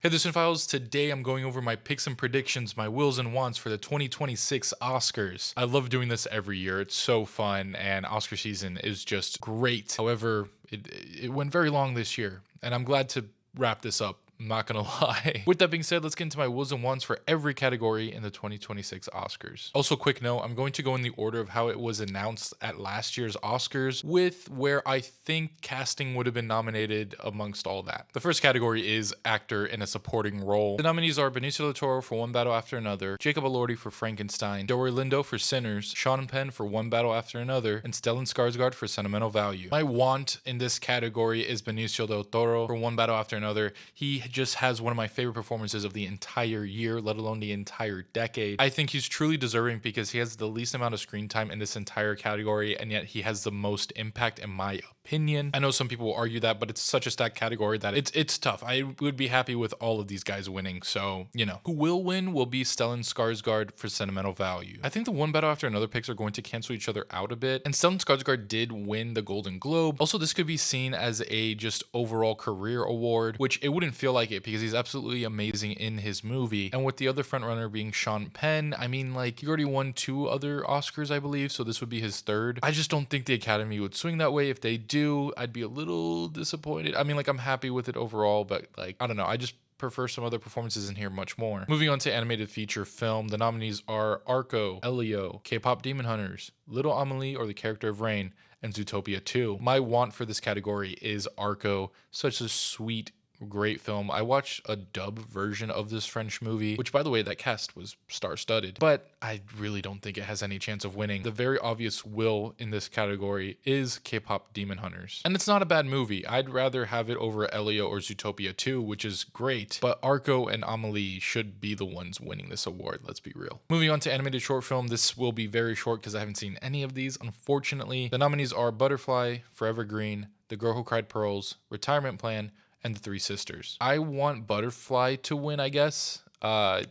Hey there, Cinephiles. Today I'm going over my picks and predictions, my wills and wants for the 2026 Oscars. I love doing this every year. It's so fun, and Oscar season is just great. However, it went very long this year, and I'm glad to wrap this up. I'm not gonna lie. With that being said, let's get into my wills and wants for every category in the 2026 Oscars. Also, quick note, I'm going to go in the order of how it was announced at last year's Oscars, with where I think casting would have been nominated amongst all that. The first category is actor in a supporting role. The nominees are Benicio del Toro for One Battle After Another, Jacob Elordi for Frankenstein, Delroy Lindo for Sinners, Sean Penn for One Battle After Another, and Stellan Skarsgård for Sentimental Value. My want in this category is Benicio del Toro for One Battle After Another. He just has one of my favorite performances of the entire year, let alone the entire decade. I think he's truly deserving because he has the least amount of screen time in this entire category, and yet he has the most impact in my opinion. I know some people will argue that, but it's such a stacked category that it's tough. I would be happy with all of these guys winning. So, who will win will be Stellan Skarsgård for Sentimental Value. I think the One Battle After Another picks are going to cancel each other out a bit, and Stellan Skarsgård did win the Golden Globe. Also, this could be seen as a just overall career award, which it wouldn't feel like it because he's absolutely amazing in his movie. And with the other frontrunner being Sean Penn, I mean, like, he already won 2 other Oscars, I believe, so this would be his 3rd. I just don't think the Academy would swing that way. If they do, I'd be a little disappointed. I mean, like, I'm happy with it overall, but, like, I don't know. I just prefer some other performances in here much more. Moving on to animated feature film, the nominees are Arco, Elio, K-pop Demon Hunters, Little Amelie or the Character of Rain, and Zootopia 2. My want for this category is Arco. Such a sweet, great film. I watched a dub version of this French movie, which, by the way, that cast was star-studded, but I really don't think it has any chance of winning. The very obvious will in this category is K-pop Demon Hunters, and it's not a bad movie. I'd rather have it over Elio or Zootopia 2, which is great, but Arco and Amelie should be the ones winning this award, let's be real. Moving on to animated short film, this will be very short because I haven't seen any of these, unfortunately. The nominees are Butterfly, Forever Green, The Girl Who Cried Pearls, Retirement Plan, and The Three Sisters. I want Butterfly to win, I guess. I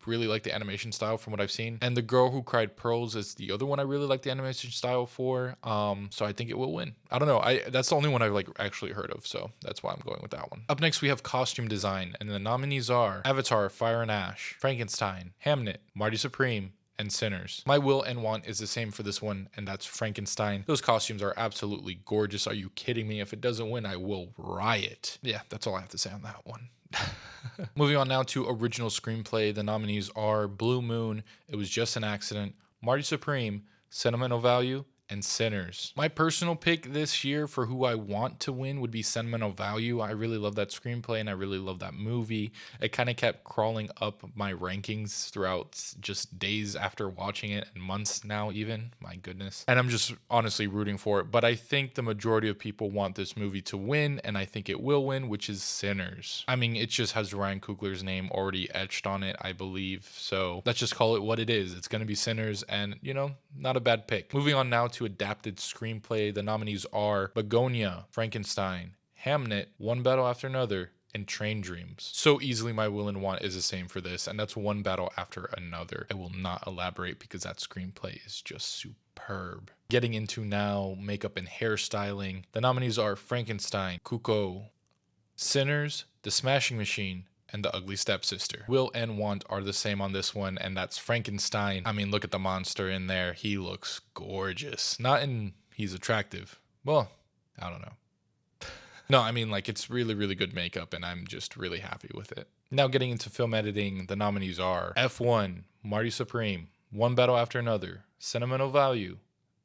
really like the animation style from what I've seen. And The Girl Who Cried Pearls is the other one I really like the animation style for. So I think it will win. I don't know. That's the only one I've actually heard of, so that's why I'm going with that one. Up next, we have costume design, and the nominees are Avatar, Fire and Ash, Frankenstein, Hamnet, Marty Supreme, and Sinners. My will and want is the same for this one, and that's Frankenstein. Those costumes are absolutely gorgeous. Are you kidding me? If it doesn't win, I will riot. Yeah, that's all I have to say on that one. Moving on now to original screenplay. The nominees are Blue Moon, It Was Just an Accident, Marty Supreme, Sentimental Value, and Sinners. My personal pick this year for who I want to win would be Sentimental Value. I really love that screenplay and I really love that movie. It kind of kept crawling up my rankings throughout just days after watching it and months now even. My goodness. And I'm just honestly rooting for it. But I think the majority of people want this movie to win, and I think it will win, which is Sinners. I mean, it just has Ryan Coogler's name already etched on it, I believe. So let's just call it what it is. It's going to be Sinners, and not a bad pick. Moving on now to adapted screenplay. The nominees are Begonia, Frankenstein, Hamnet, One Battle After Another, and Train Dreams. So easily my will and want is the same for this, and that's One Battle After Another. I will not elaborate because that screenplay is just superb. Getting into now makeup and hairstyling. The nominees are Frankenstein, Kuko, Sinners, The Smashing Machine, and The Ugly Stepsister. Will and want are the same on this one, and that's Frankenstein. I mean, look at the monster in there. He looks gorgeous. Not in he's attractive. Well, I don't know. No, I mean, it's really, really good makeup, and I'm just really happy with it. Now getting into film editing, the nominees are F1, Marty Supreme, One Battle After Another, Sentimental Value,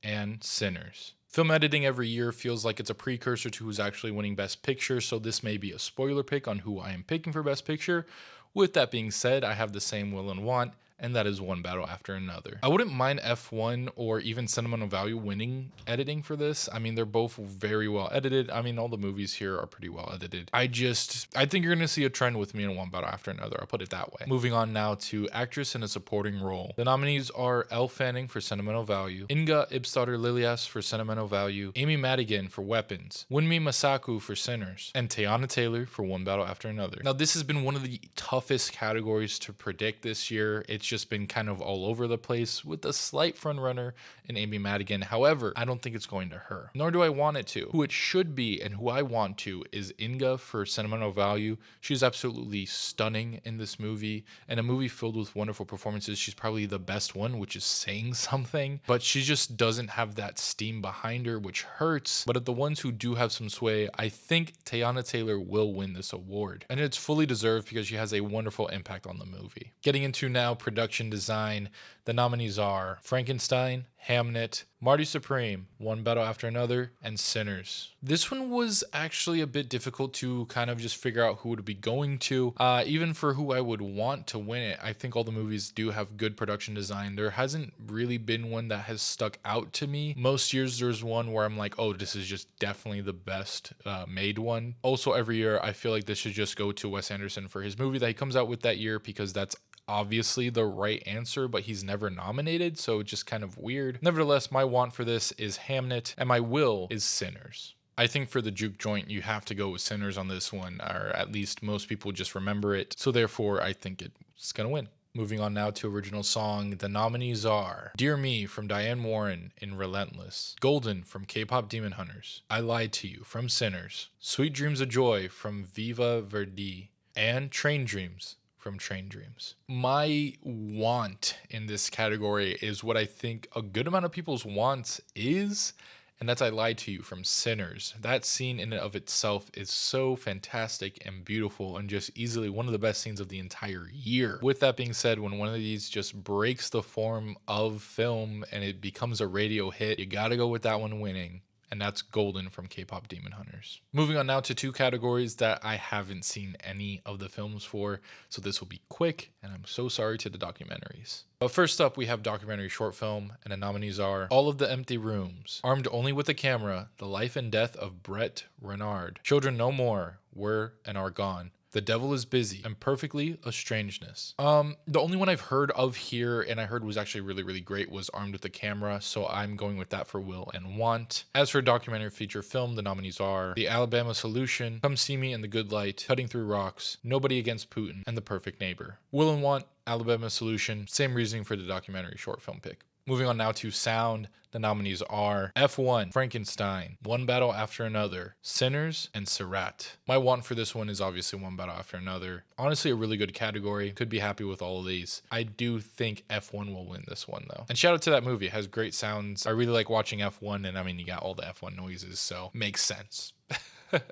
and Sinners. Film editing every year feels like it's a precursor to who's actually winning Best Picture, so this may be a spoiler pick on who I am picking for Best Picture. With that being said, I have the same will and want, and that is One Battle After Another. I wouldn't mind F1 or even Sentimental Value winning editing for this. I mean, they're both very well edited. I mean, all the movies here are pretty well edited. I think you're going to see a trend with me in One Battle After Another. I'll put it that way. Moving on now to actress in a supporting role. The nominees are Elle Fanning for Sentimental Value, Inga Ibsdottir Lilias for Sentimental Value, Amy Madigan for Weapons, Wunmi Masaku for Sinners, and Teyana Taylor for One Battle After Another. Now, this has been one of the toughest categories to predict this year. It's just been kind of all over the place with a slight front runner in Amy Madigan. However, I don't think it's going to her, nor do I want it to. Who it should be and who I want to is Inga for sentimental value. She's absolutely stunning in this movie, and a movie filled with wonderful performances. She's probably the best one, which is saying something, but she just doesn't have that steam behind her, which hurts. But of the ones who do have some sway, I think Teyana Taylor will win this award, and it's fully deserved because she has a wonderful impact on the movie. Getting into now production design, the nominees are Frankenstein, Hamnet, Marty Supreme, One Battle After Another, and Sinners. This one was actually a bit difficult to kind of just figure out who it would be going to. Even for who I would want to win it, I think all the movies do have good production design. There hasn't really been one that has stuck out to me. Most years there's one where I'm like, oh, this is just definitely the best made one. Also, every year I feel like this should just go to Wes Anderson for his movie that he comes out with that year, because that's obviously the right answer, but he's never nominated, so it's just kind of weird. Nevertheless, my want for this is Hamnet, and my will is Sinners. I think for the juke joint, you have to go with Sinners on this one, or at least most people just remember it, so therefore I think it's gonna win. Moving on now to original song, the nominees are Dear Me from Diane Warren in Relentless, Golden from K-Pop Demon Hunters, I Lied to You from Sinners, Sweet Dreams of Joy from Viva Verdi, and Train Dreams from Train Dreams. My want in this category is what I think a good amount of people's wants is, and that's I Lied to You from Sinners. That scene in and of itself is so fantastic and beautiful, and just easily one of the best scenes of the entire year. With that being said, when one of these just breaks the form of film and it becomes a radio hit, you gotta go with that one winning, and that's Golden from K-Pop Demon Hunters. Moving on now to two categories that I haven't seen any of the films for, so this will be quick, and I'm so sorry to the documentaries. But first up, we have documentary short film, and the nominees are All of the Empty Rooms, Armed Only with a Camera, The Life and Death of Brett Renard, Children No More, Were and Are Gone, The Devil is Busy, and Perfectly a Strangeness. The only one I've heard of here, and I heard was actually really, really great, was Armed with a Camera, so I'm going with that for will and want. As for documentary feature film, the nominees are The Alabama Solution, Come See Me in the Good Light, Cutting Through Rocks, Nobody Against Putin, and The Perfect Neighbor. Will and want, Alabama Solution, same reasoning for the documentary short film pick. Moving on now to sound, the nominees are F1, Frankenstein, One Battle After Another, Sinners, and Sirat. My want for this one is obviously One Battle After Another. Honestly, a really good category. Could be happy with all of these. I do think F1 will win this one, though. And shout out to that movie. It has great sounds. I really like watching F1, and I mean, you got all the F1 noises, so makes sense.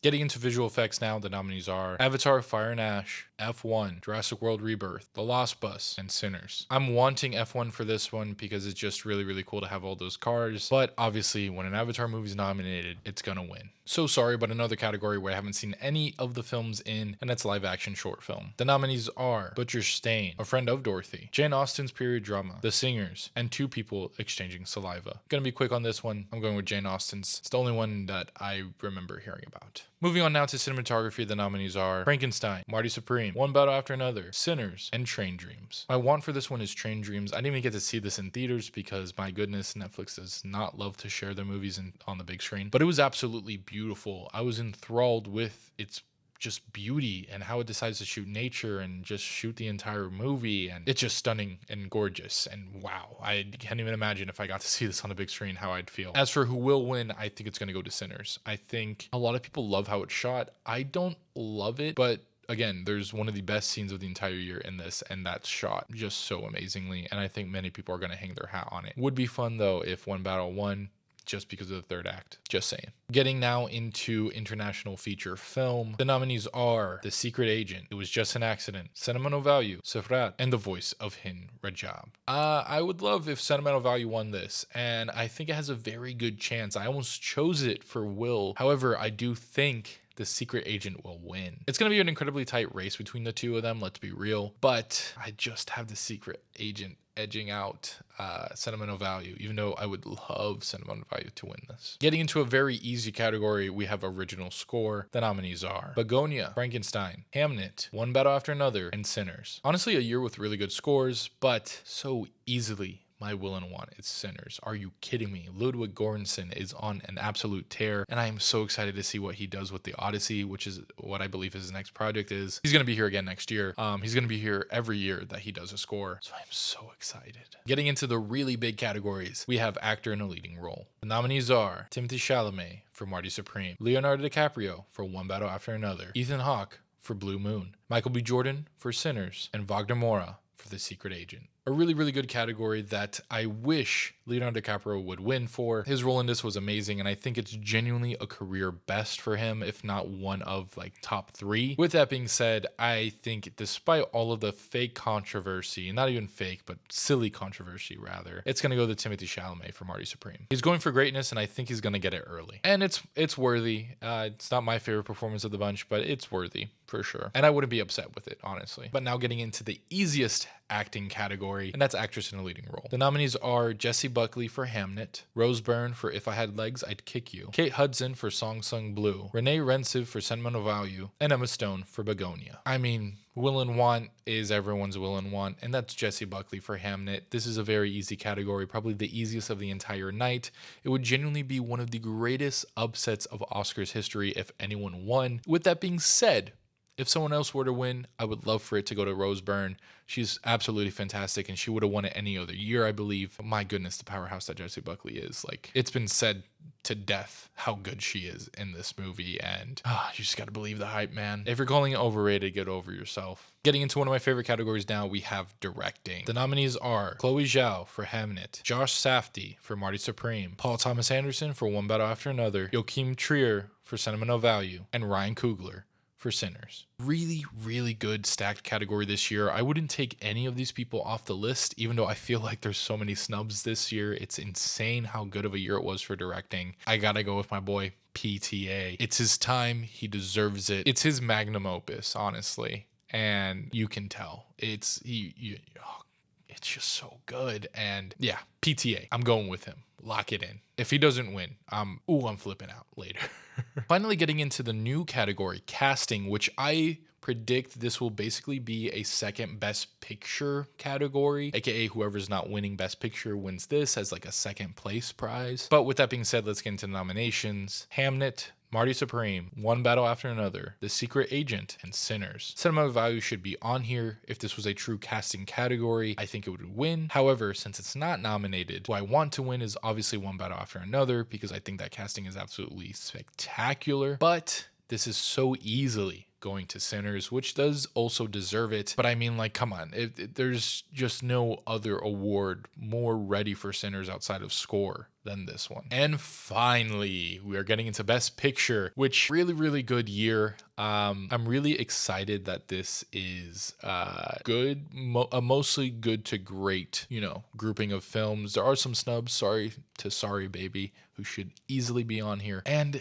Getting into visual effects now, the nominees are Avatar, Fire and Ash, F1, Jurassic World Rebirth, The Lost Bus, and Sinners. I'm wanting F1 for this one because it's just really, really cool to have all those cars. But obviously, when an Avatar movie is nominated, it's gonna win. So sorry, but another category where I haven't seen any of the films in, and that's live action short film. The nominees are Butcher Stain, A Friend of Dorothy, Jane Austen's period drama, The Singers, and Two People Exchanging Saliva. Gonna be quick on this one. I'm going with Jane Austen's. It's the only one that I remember hearing about. Moving on now to cinematography, the nominees are Frankenstein, Marty Supreme, One Battle After Another, Sinners, and Train Dreams. My want for this one is Train Dreams. I didn't even get to see this in theaters because, my goodness, Netflix does not love to share their movies on the big screen. But it was absolutely beautiful. I was enthralled with its just beauty and how it decides to shoot nature and just shoot the entire movie, and it's just stunning and gorgeous, and wow, I can't even imagine if I got to see this on the big screen how I'd feel. As for who will win, I think it's going to go to Sinners. I think a lot of people love how it's shot. I don't love it, but again, there's one of the best scenes of the entire year in this, and that's shot just so amazingly, and I think many people are going to hang their hat on it. Would be fun though if One Battle won, just because of the third act. Just saying. Getting now into international feature film, the nominees are The Secret Agent, It Was Just an Accident, Sentimental Value, Sefrat, and The Voice of Hin Rajab. I would love if Sentimental Value won this, and I think it has a very good chance. I almost chose it for Will. However, I do think The Secret Agent will win. It's going to be an incredibly tight race between the two of them, let's be real, but I just have The Secret Agent edging out Sentimental Value, even though I would love Sentimental Value to win this. Getting into a very easy category, we have original score. The nominees are Begonia, Frankenstein, Hamnet, One Battle After Another, and Sinners. Honestly, a year with really good scores, but so easily my will and want is Sinners. Are you kidding me? Ludwig Göransson is on an absolute tear, and I am so excited to see what he does with the Odyssey, which is what I believe his next project is. He's going to be here again next year. He's going to be here every year that he does a score, so I'm so excited. Getting into the really big categories, we have actor in a leading role. The nominees are Timothée Chalamet for Marty Supreme, Leonardo DiCaprio for One Battle After Another, Ethan Hawke for Blue Moon, Michael B. Jordan for Sinners, and Wagner Moura for The Secret Agent. A really, really good category that I wish Leonardo DiCaprio would win for. His role in this was amazing, and I think it's genuinely a career best for him, if not one of like top 3. With that being said, I think despite all of the fake controversy, not even fake, but silly controversy rather, it's going to go to Timothée Chalamet for Marty Supreme. He's going for greatness, and I think he's going to get it early. And it's worthy. It's not my favorite performance of the bunch, but it's worthy for sure. And I wouldn't be upset with it, honestly. But now getting into the easiest acting category, and that's actress in a leading role. The nominees are Jessie Buckley for Hamnet, Rose Byrne for If I Had Legs, I'd Kick You, Kate Hudson for Song Sung Blue, Renee Rensive for Sentimental Value, and Emma Stone for Begonia. I mean, will and want is everyone's will and want, and that's Jessie Buckley for Hamnet. This is a very easy category, probably the easiest of the entire night. It would genuinely be one of the greatest upsets of Oscars history if anyone won. With that being said, if someone else were to win, I would love for it to go to Rose Byrne. She's absolutely fantastic, and she would have won it any other year, I believe. My goodness, the powerhouse that Jessie Buckley is. Like, it's been said to death how good she is in this movie, and you just got to believe the hype, man. If you're calling it overrated, get over yourself. Getting into one of my favorite categories now, we have directing. The nominees are Chloe Zhao for Hamnet, Josh Safdie for Marty Supreme, Paul Thomas Anderson for One Battle After Another, Joachim Trier for Sentimental Value, and Ryan Coogler for Sinners. Really, really good stacked category this year. I wouldn't take any of these people off the list, even though I feel like there's so many snubs this year. It's insane how good of a year it was for directing. I gotta go with my boy PTA. It's his time. He deserves it. It's his magnum opus, honestly. And you can tell. It's just so good. And yeah, PTA. I'm going with him. Lock it in. If he doesn't win, I'm flipping out later. Finally, getting into the new category, casting, which I predict this will basically be a second best picture category, aka whoever's not winning best picture wins this as like a second place prize. But with that being said, let's get into the nominations. Hamnet, Marty Supreme, One Battle After Another, The Secret Agent, and Sinners. Sentimental Value should be on here. If this was a true casting category, I think it would win. However, since it's not nominated, who I want to win is obviously One Battle After Another, because I think that casting is absolutely spectacular. But this is so easily going to Sinners, which does also deserve it. But I mean, like, come on. There's just no other award more ready for Sinners outside of score than this one. And finally, we are getting into Best Picture, which really, really good year. I'm really excited that this is good, mostly good to great, grouping of films. There are some snubs, sorry to Sorry Baby, who should easily be on here. And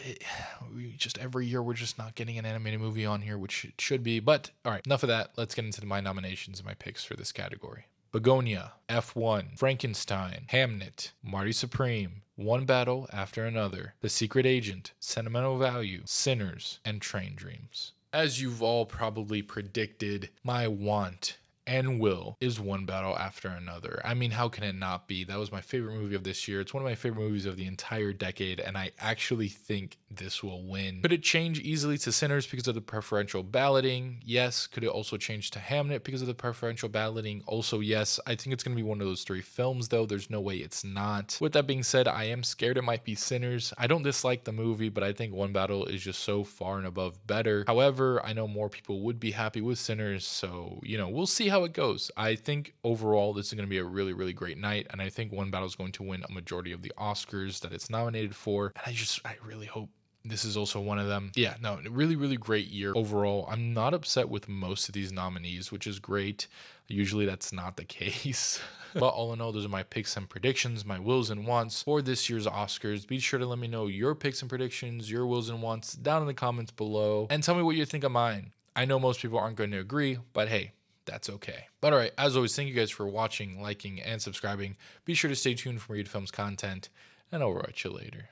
every year we're just not getting an animated movie on here, which it should be. But all right, enough of that. Let's get into my nominations and my picks for this category. Begonia, F1, Frankenstein, Hamnet, Marty Supreme, One Battle After Another, The Secret Agent, Sentimental Value, Sinners, and Train Dreams. As you've all probably predicted, my want and will is One Battle After Another. I mean, how can it not be? That was my favorite movie of this year. It's one of my favorite movies of the entire decade, and I actually think this will win. Could it change easily to Sinners because of the preferential balloting? Yes. Could it also change to Hamnet because of the preferential balloting? Also, yes. I think it's going to be one of those 3 films, though. There's no way it's not. With that being said, I am scared it might be Sinners. I don't dislike the movie, but I think One Battle is just so far and above better. However, I know more people would be happy with Sinners, so, we'll see how it goes. I think overall this is going to be a really, really great night, and I think One Battle is going to win a majority of the Oscars that it's nominated for, and I really hope this is also one of them. Yeah, no, really, really great year overall. I'm not upset with most of these nominees, which is great. Usually that's not the case. But all in all, those are my picks and predictions, my wills and wants for this year's Oscars. Be sure to let me know your picks and predictions, your wills and wants down in the comments below, and tell me what you think of mine. I know most people aren't going to agree, but hey, that's okay. But all right, as always, thank you guys for watching, liking, and subscribing. Be sure to stay tuned for more Yeti Films content, and I'll write you later.